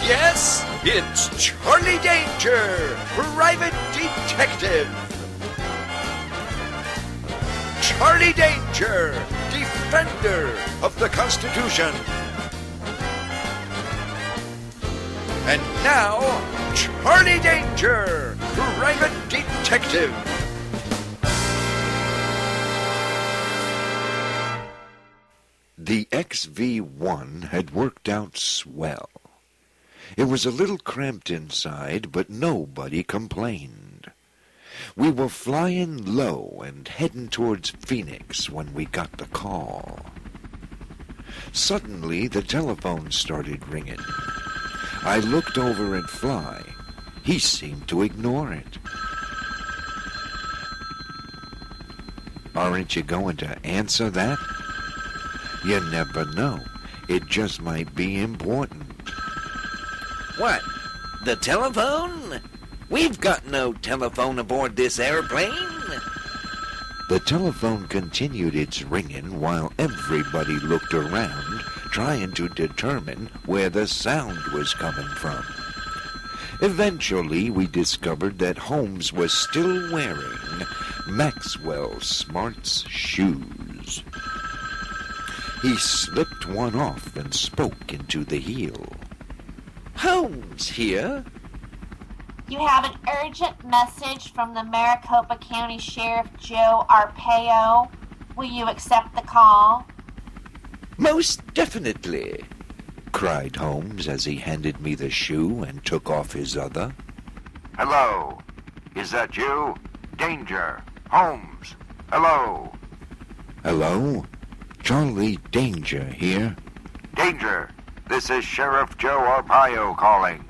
Yes, it's Charlie Danger, private detective. Charlie Danger, defender of the Constitution. And now, Charlie Danger, private detective. The XV-1 had worked out swell. It was a little cramped inside, but nobody complained. We were flying low and heading towards Phoenix when we got the call. Suddenly, the telephone started ringing. I looked over at Phleye. He seemed to ignore it. Aren't you going to answer that? You never know. It just might be important. What? The telephone? We've got no telephone aboard this airplane. The telephone continued its ringing while everybody looked around, trying to determine where the sound was coming from. Eventually, we discovered that Holmes was still wearing Maxwell Smart's shoes. He slipped one off and spoke into the heel. Holmes here. You have an urgent message from the Maricopa County Sheriff Joe Arpaio. Will you accept the call? Most definitely, cried Holmes as he handed me the shoe and took off his other. Hello. Is that you? Danger. Holmes. Hello. Hello? Charlie Danger here. Danger. This is Sheriff Joe Arpaio calling.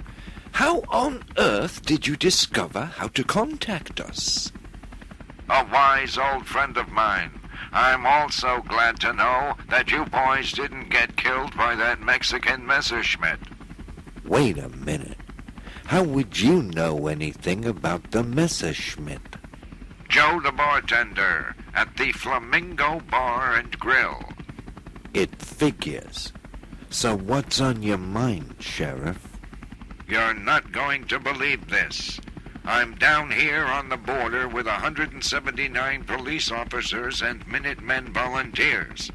How on earth did you discover how to contact us? A wise old friend of mine. I'm also glad to know that you boys didn't get killed by that Mexican Messerschmitt. Wait a minute. How would you know anything about the Messerschmitt? Joe the bartender at the Flamingo Bar and Grill. It figures. So what's on your mind, Sheriff? You're not going to believe this. I'm down here on the border with 179 police officers and Minutemen volunteers.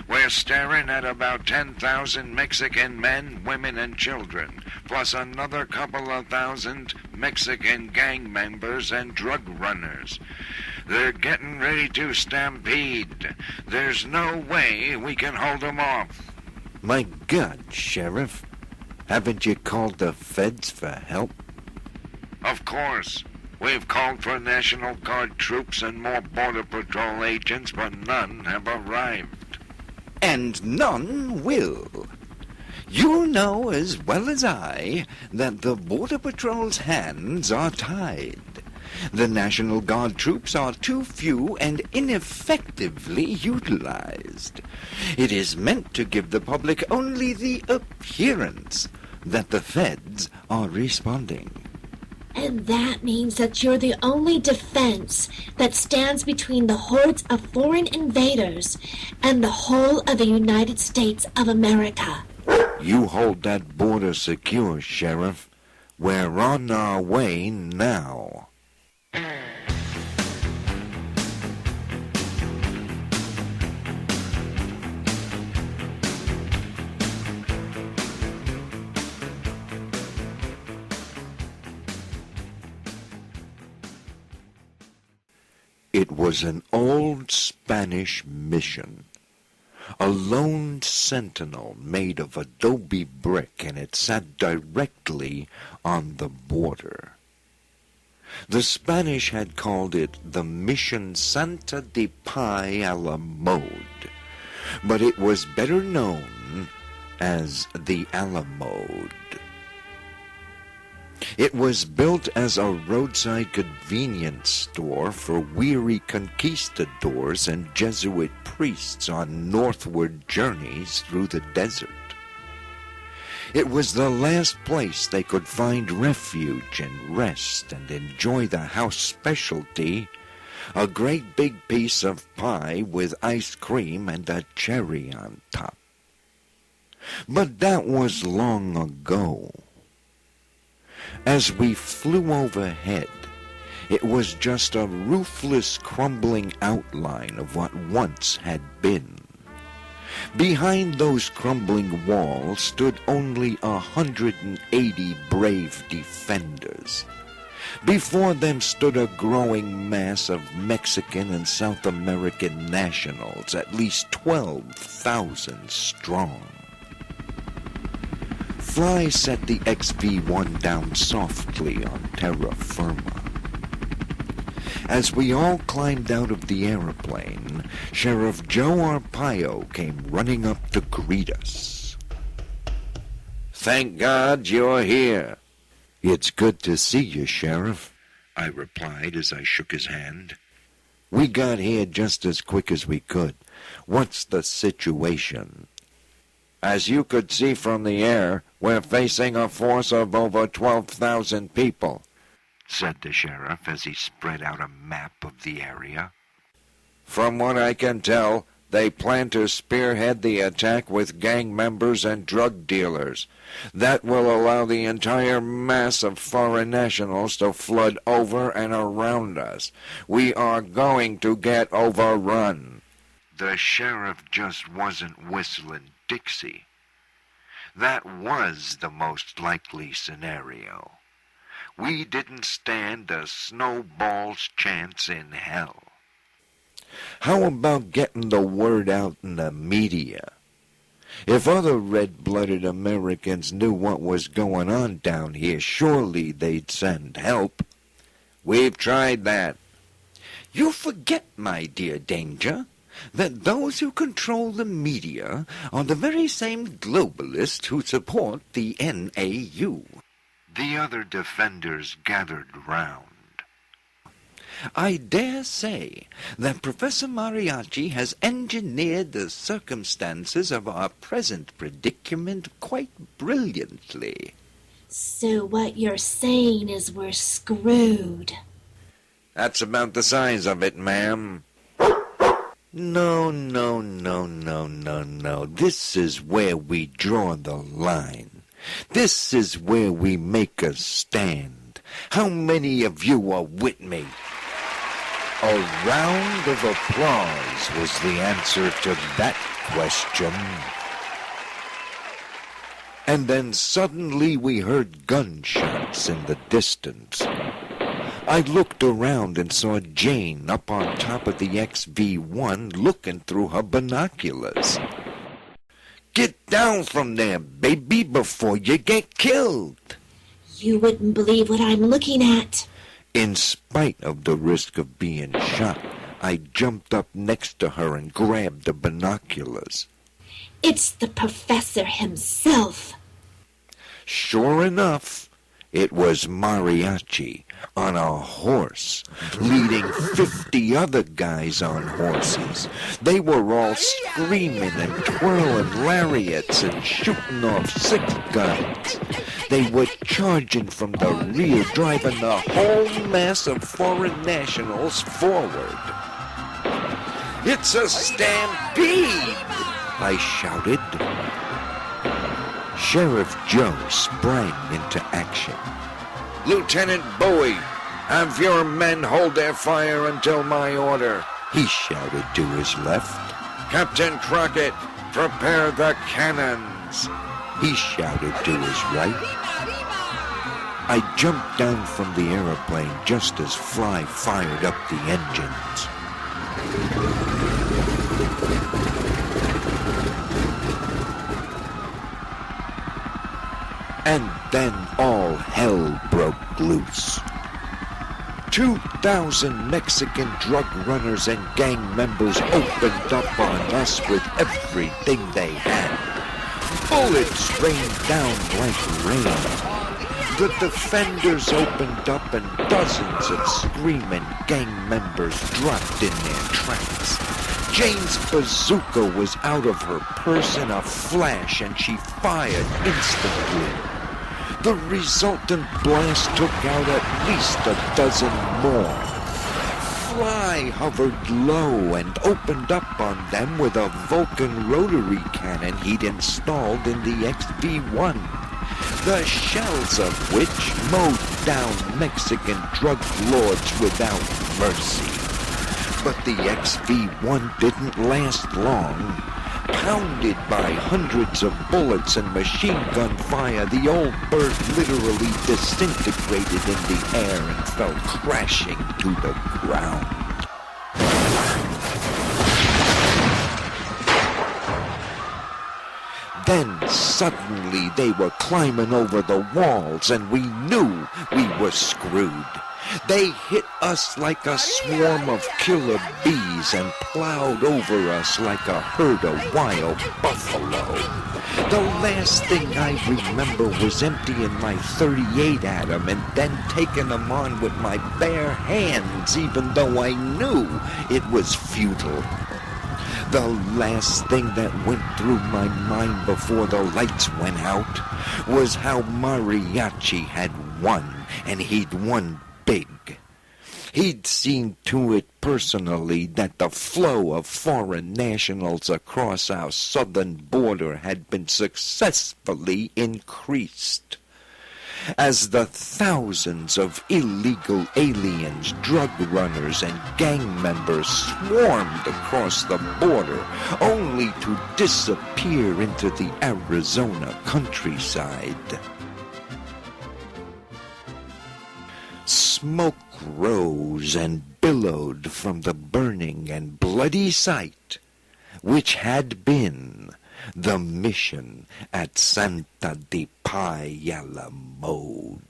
We're staring at about 10,000 Mexican men, women, and children, plus another couple of thousand Mexican gang members and drug runners. They're getting ready to stampede. There's no way we can hold them off. My God, Sheriff. Haven't you called the feds for help? Of course. We've called for National Guard troops and more Border Patrol agents, but none have arrived. And none will. You know as well as I that the Border Patrol's hands are tied. The National Guard troops are too few and ineffectively utilized. It is meant to give the public only the appearance that the feds are responding. And that means that you're the only defense that stands between the hordes of foreign invaders and the whole of the United States of America. You hold that border secure, Sheriff. We're on our way now. It was an old Spanish mission. A lone sentinel made of adobe brick, and it sat directly on the border. The Spanish had called it the Mission Santa de Pai a la Mode, but it was better known as the Alamode. It was built as a roadside convenience store for weary conquistadors and Jesuit priests on northward journeys through the desert. It was the last place they could find refuge and rest and enjoy the house specialty, a great big piece of pie with ice cream and a cherry on top. But that was long ago. As we flew overhead, it was just a roofless, crumbling outline of what once had been. Behind those crumbling walls stood only 180 brave defenders. Before them stood a growing mass of Mexican and South American nationals, at least 12,000 strong. Phleye set the XV-1 down softly on terra firma. As we all climbed out of the airplane, Sheriff Joe Arpaio came running up to greet us. Thank God you're here. "It's good to see you, Sheriff," I replied as I shook his hand. "We got here just as quick as we could. What's the situation?" As you could see from the air, we're facing a force of over 12,000 people, said the sheriff as he spread out a map of the area. From what I can tell, they plan to spearhead the attack with gang members and drug dealers. That will allow the entire mass of foreign nationals to flood over and around us. We are going to get overrun. The sheriff just wasn't whistling Dixie. That was the most likely scenario. We didn't stand a snowball's chance in hell. How about getting the word out in the media? If other red-blooded Americans knew what was going on down here, surely they'd send help. We've tried that. You forget, my dear Danger, that those who control the media are the very same globalists who support the NAU. The other defenders gathered round. I dare say that Professor Mariachi has engineered the circumstances of our present predicament quite brilliantly. So what you're saying is we're screwed. That's about the size of it, ma'am. No. This is where we draw the line. This is where we make a stand. How many of you are with me? A round of applause was the answer to that question. And then suddenly we heard gunshots in the distance. I looked around and saw Jane up on top of the XV-1 looking through her binoculars. "Get down from there, baby, before you get killed." You wouldn't believe what I'm looking at. In spite of the risk of being shot, I jumped up next to her and grabbed the binoculars. It's the professor himself. Sure enough, it was Mariachi on a horse, leading 50 other guys on horses. They were all screaming and twirling lariats and shooting off 6 guns. They were charging from the rear, driving the whole mass of foreign nationals forward. "It's a stampede!" I shouted. Sheriff Joe sprang into action. Lieutenant Bowie, have your men hold their fire until my order, he shouted to his left. Captain Crockett, prepare the cannons, he shouted to his right. I jumped down from the aeroplane just as Phleye fired up the engines. And then all hell broke loose. 2,000 Mexican drug runners and gang members opened up on us with everything they had. Bullets rained down like rain. The defenders opened up and dozens of screaming gang members dropped in their tracks. Jane's bazooka was out of her purse in a flash and she fired instantly. The resultant blast took out at least a dozen more. Phleye hovered low and opened up on them with a Vulcan rotary cannon he'd installed in the XV-1. the shells of which mowed down Mexican drug lords without mercy. But the XV-1 didn't last long. Pounded by hundreds of bullets and machine gun fire, the old bird literally disintegrated in the air and fell crashing to the ground. Then suddenly they were climbing over the walls, and we knew we were screwed. They hit us like a swarm of killer bees and plowed over us like a herd of wild buffalo. The last thing I remember was emptying my .38 at them and then taking them on with my bare hands, even though I knew it was futile. The last thing that went through my mind before the lights went out was how Mariachi had won, and he'd won big. He'd seen to it personally that the flow of foreign nationals across our southern border had been successfully increased. As the thousands of illegal aliens, drug runners, and gang members swarmed across the border, only to disappear into the Arizona countryside. Smoke rose and billowed from the burning and bloody site, which had been the mission at Santa de Payalamode.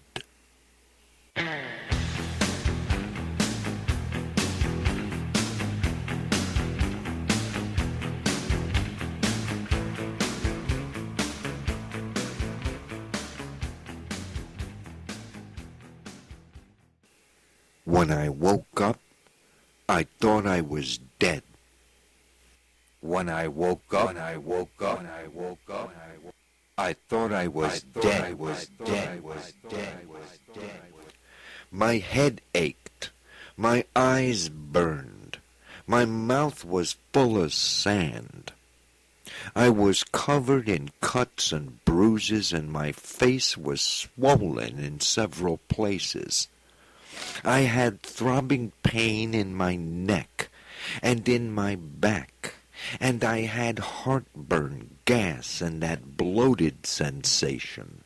When I woke up, I thought I was dead. When I woke up, I thought I was dead. My head ached. My eyes burned. My mouth was full of sand. I was covered in cuts and bruises, and my face was swollen in several places. I had throbbing pain in my neck and in my back, and I had heartburn, gas, and that bloated sensation.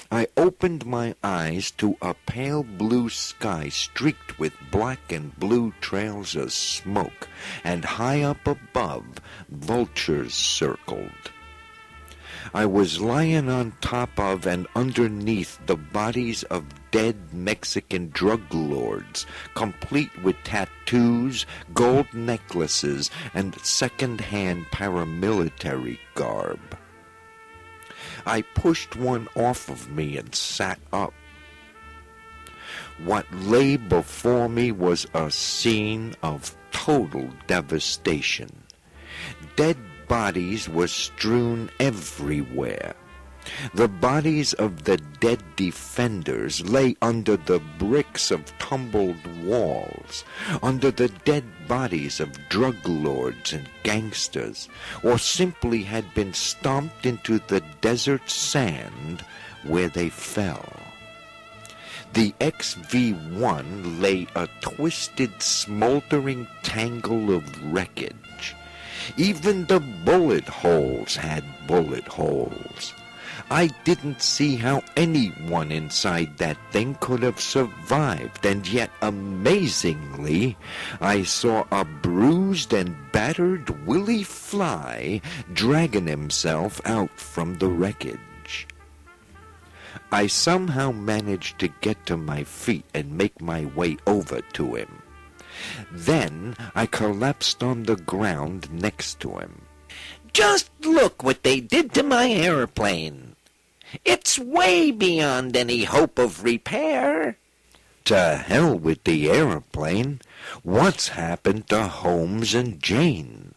I opened my eyes to a pale blue sky streaked with black and blue trails of smoke, and high up above, vultures circled. I was lying on top of and underneath the bodies of dead Mexican drug lords, complete with tattoos, gold necklaces, and second-hand paramilitary garb. I pushed one off of me and sat up. What lay before me was a scene of total devastation. Dead bodies were strewn everywhere. The bodies of the dead defenders lay under the bricks of tumbled walls, under the dead bodies of drug lords and gangsters, or simply had been stomped into the desert sand where they fell. The XV-1 lay a twisted, smoldering tangle of wreckage. Even the bullet holes had bullet holes. I didn't see how anyone inside that thing could have survived, and yet, amazingly, I saw a bruised and battered Willie Phleye dragging himself out from the wreckage. I somehow managed to get to my feet and make my way over to him. Then I collapsed on the ground next to him. Just look what they did to my airplane. It's way beyond any hope of repair. To hell with the airplane. What's happened to Holmes and Jane?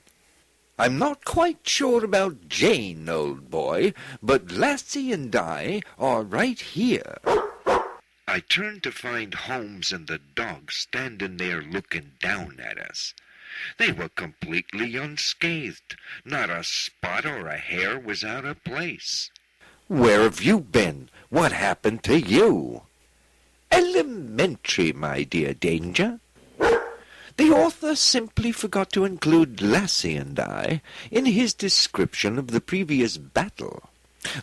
I'm not quite sure about Jane, old boy, but Lassie and I are right here. I turned to find Holmes and the dog standing there looking down at us. They were completely unscathed. Not a spot or a hair was out of place. Where have you been? What happened to you? Elementary, my dear Danger. The author simply forgot to include Lassie and I in his description of the previous battle.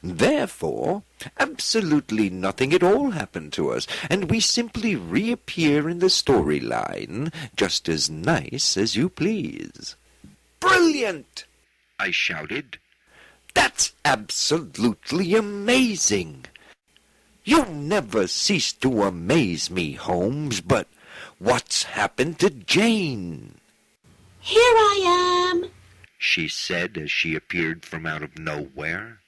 Therefore, absolutely nothing at all happened to us, and we simply reappear in the storyline just as nice as you please. Brilliant! I shouted. That's absolutely amazing. You never cease to amaze me, Holmes, but what's happened to Jane? Here I am, she said as she appeared from out of nowhere.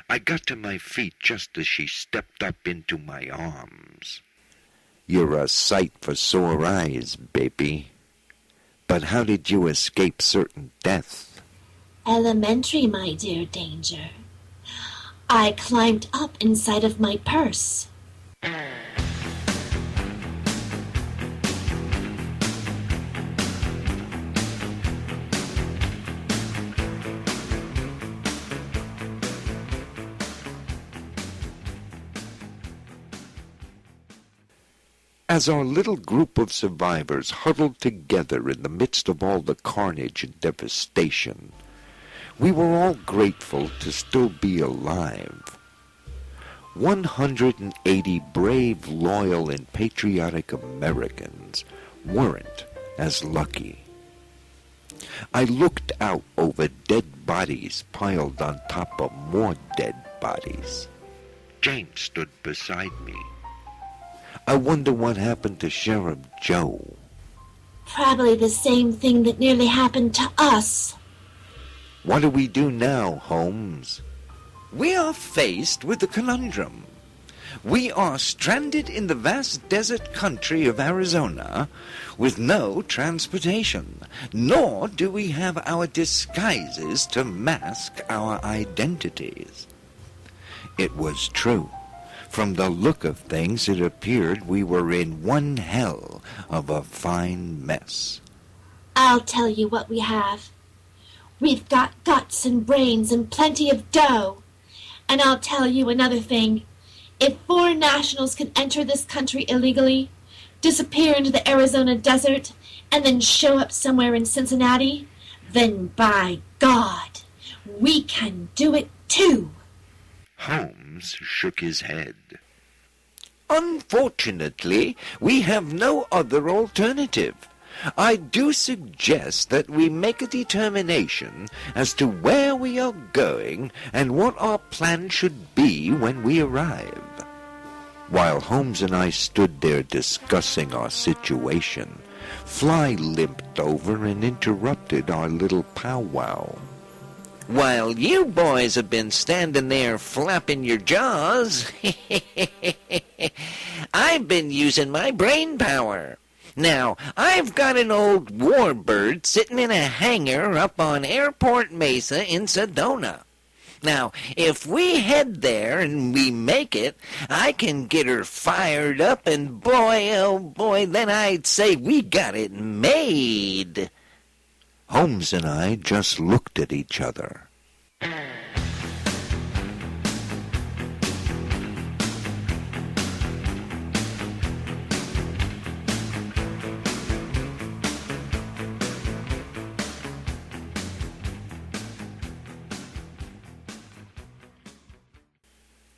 I got to my feet just as she stepped up into my arms. You're a sight for sore eyes, baby. But how did you escape certain death? Elementary, my dear Danger. I climbed up inside of my purse. As our little group of survivors huddled together in the midst of all the carnage and devastation, we were all grateful to still be alive. 180 brave, loyal, and patriotic Americans weren't as lucky. I looked out over dead bodies piled on top of more dead bodies. Jane stood beside me. I wonder what happened to Sheriff Joe. Probably the same thing that nearly happened to us. What do we do now, Holmes? We are faced with a conundrum. We are stranded in the vast desert country of Arizona with no transportation, nor do we have our disguises to mask our identities. It was true. From the look of things, it appeared we were in one hell of a fine mess. I'll tell you what we have. We've got guts and brains and plenty of dough. And I'll tell you another thing. If foreign nationals can enter this country illegally, disappear into the Arizona desert, and then show up somewhere in Cincinnati, then by God, we can do it too. Holmes shook his head. Unfortunately, we have no other alternative. I do suggest that we make a determination as to where we are going and what our plan should be when we arrive. While Holmes and I stood there discussing our situation, Phleye limped over and interrupted our little powwow. While you boys have been standing there flapping your jaws, I've been using my brain power. Now, I've got an old warbird sitting in a hangar up on Airport Mesa in Sedona. Now, if we head there and we make it, I can get her fired up, and boy, oh boy, then I'd say we got it made. Holmes and I just looked at each other.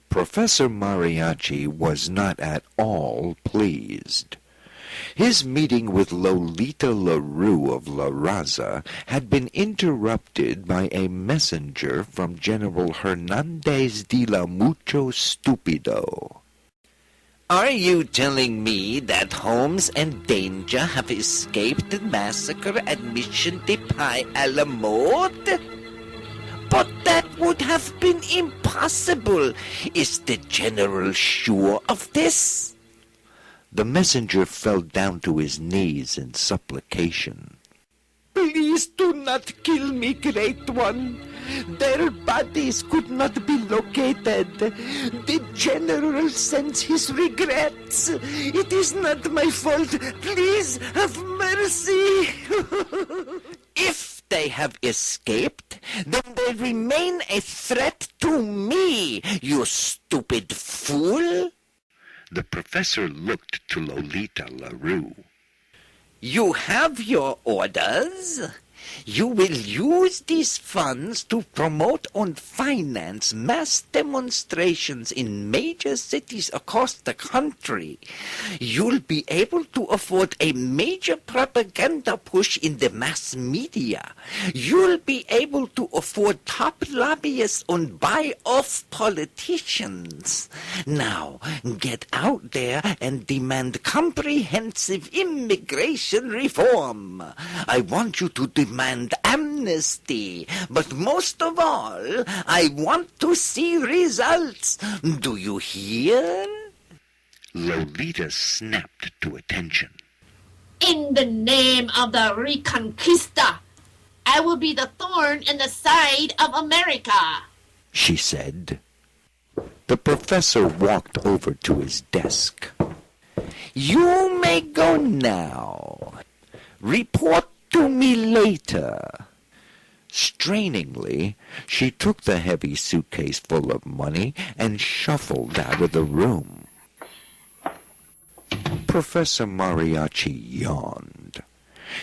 Professor Mariachi was not at all pleased. His meeting with Lolita LaRue of La Raza had been interrupted by a messenger from General Hernandez de la Mucho Stupido. Are you telling me that Holmes and Danger have escaped the massacre at Mission de Pi a la Mode? But that would have been impossible. Is the General sure of this? The messenger fell down to his knees in supplication. Please do not kill me, Great One. Their bodies could not be located. The General sends his regrets. It is not my fault. Please have mercy. If If they have escaped, then they remain a threat to me, you stupid fool. The professor looked to Lolita LaRue. You have your orders. You will use these funds to promote and finance mass demonstrations in major cities across the country. You'll be able to afford a major propaganda push in the mass media. You'll be able to afford top lobbyists and buy off politicians. Now, get out there and demand comprehensive immigration reform. I want you to demand amnesty, but most of all, I want to see results. Do you hear? Lolita snapped to attention. In the name of the Reconquista, I will be the thorn in the side of America, she said. The professor walked over to his desk. You may go now. Report to me later. Strainingly, she took the heavy suitcase full of money and shuffled out of the room. Professor Mariachi yawned.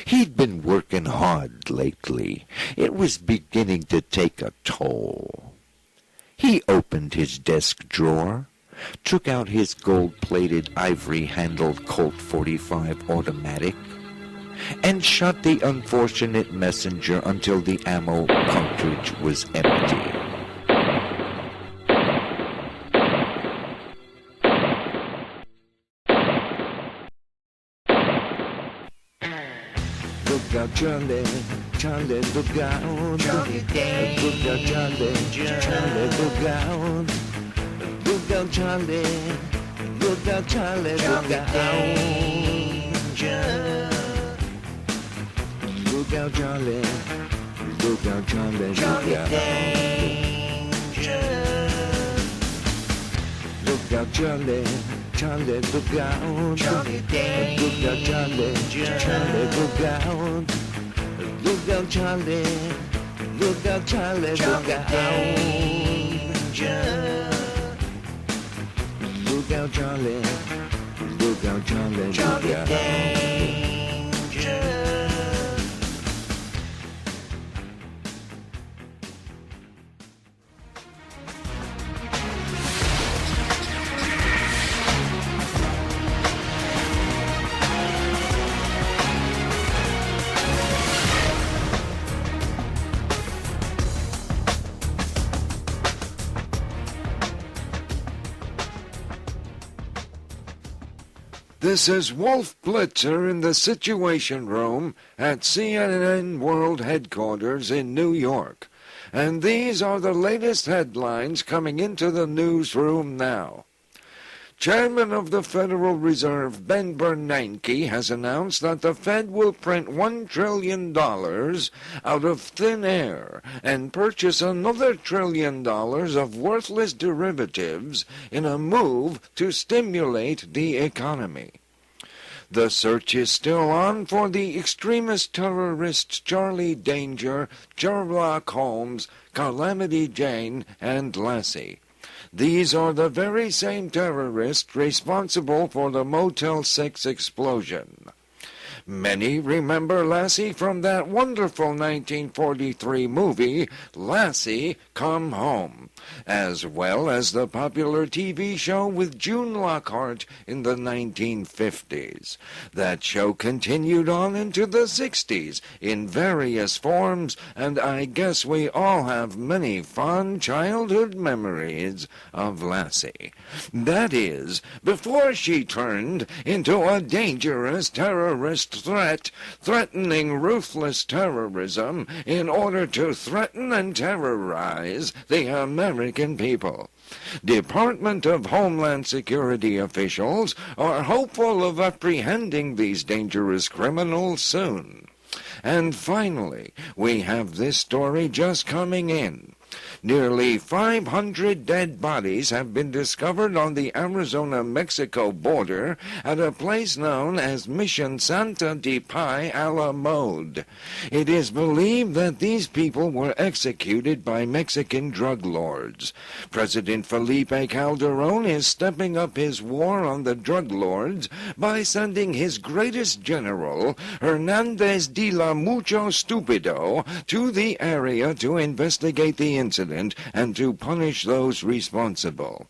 He'd been working hard lately. It was beginning to take a toll. He opened his desk drawer, took out his gold-plated, ivory-handled Colt 45 automatic, and shot the unfortunate messenger until the ammo cartridge was empty. Look out, Charlie, Charlie, look out. Charlie Day. Look out, Charlie, Charlie, look out. Look out, Charlie, look out, Charlie, look out. Look out, Charlie. Look out, Charlie. Look out. Look out, Charlie. Charlie, look out. Look out, Charlie. Charlie, look out. Look out, Charlie. Look out, Charlie. Look out. Look out, Charlie. Look out, Charlie. Look out. This is Wolf Blitzer in the Situation Room at CNN World Headquarters in New York. And these are the latest headlines coming into the newsroom now. Chairman of the Federal Reserve Ben Bernanke has announced that the Fed will print $1 trillion out of thin air and purchase another $1 trillion of worthless derivatives in a move to stimulate the economy. The search is still on for the extremist terrorists Charlie Danger, Shurelock Holmes, Calamity Jane, and Lassie. These are the very same terrorists responsible for the Motel 6 explosion. Many remember Lassie from that wonderful 1943 movie, Lassie Come Home, as well as the popular TV show with June Lockhart in the 1950s. That show continued on into the 60s in various forms, and I guess we all have many fond childhood memories of Lassie. That is, before she turned into a dangerous terrorist threat, threatening ruthless terrorism in order to threaten and terrorize the American people. Department of Homeland Security officials are hopeful of apprehending these dangerous criminals soon. And finally, we have this story just coming in. Nearly 500 dead bodies have been discovered on the Arizona-Mexico border at a place known as Mission Santa de Pai a la Mode. It is believed that these people were executed by Mexican drug lords. President Felipe Calderon is stepping up his war on the drug lords by sending his greatest general, Hernandez de la Mucho Stupido, to the area to investigate the incident and to punish those responsible.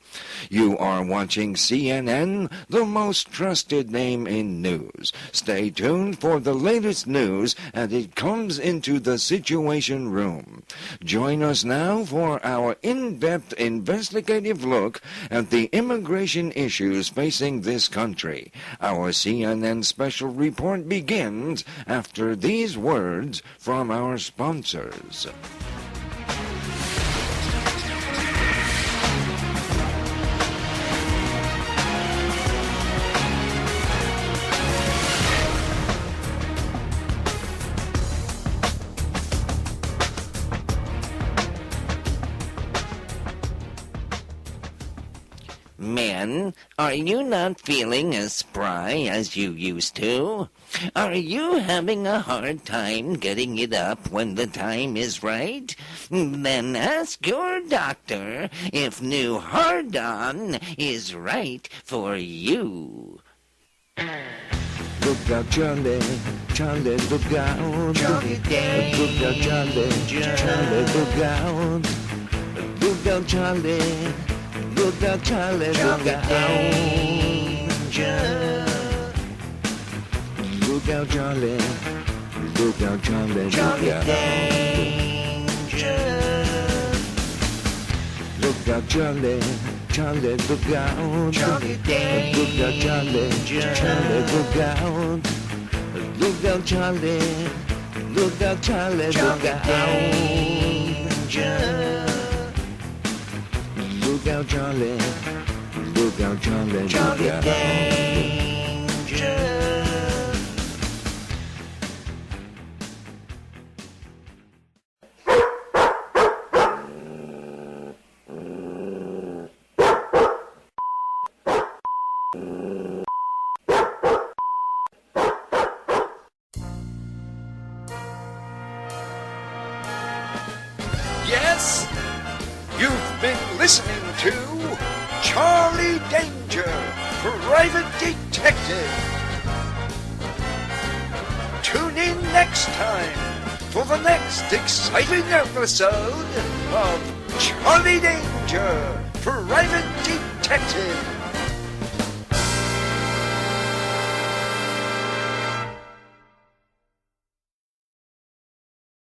You are watching CNN, the most trusted name in news. Stay tuned for the latest news as it comes into the Situation Room. Join us now for our in-depth investigative look at the immigration issues facing this country. Our CNN special report begins after these words from our sponsors. Men, are you not feeling as spry as you used to? Are you having a hard time getting it up when the time is right? Then ask your doctor if new hard-on is right for you. Look out, Charlie, Charlie, look out. Charlie Day. Look out, Charlie, Charlie, look out. Look out, Charlie, look out, Charlie, look out. Look out, Charlie, look out, Charlie, look out. Look out, Charlie, Charlie, look out. Charlie Day. Look out, Charlie, Charlie, look out. Look out, Charlie, look out, Charlie, look out. Look out, Charlie, look out, Charlie, look out. Yes, you've been listening to Charlie Danger, Private Detective. Tune in next time for the next exciting episode of Charlie Danger, Private Detective.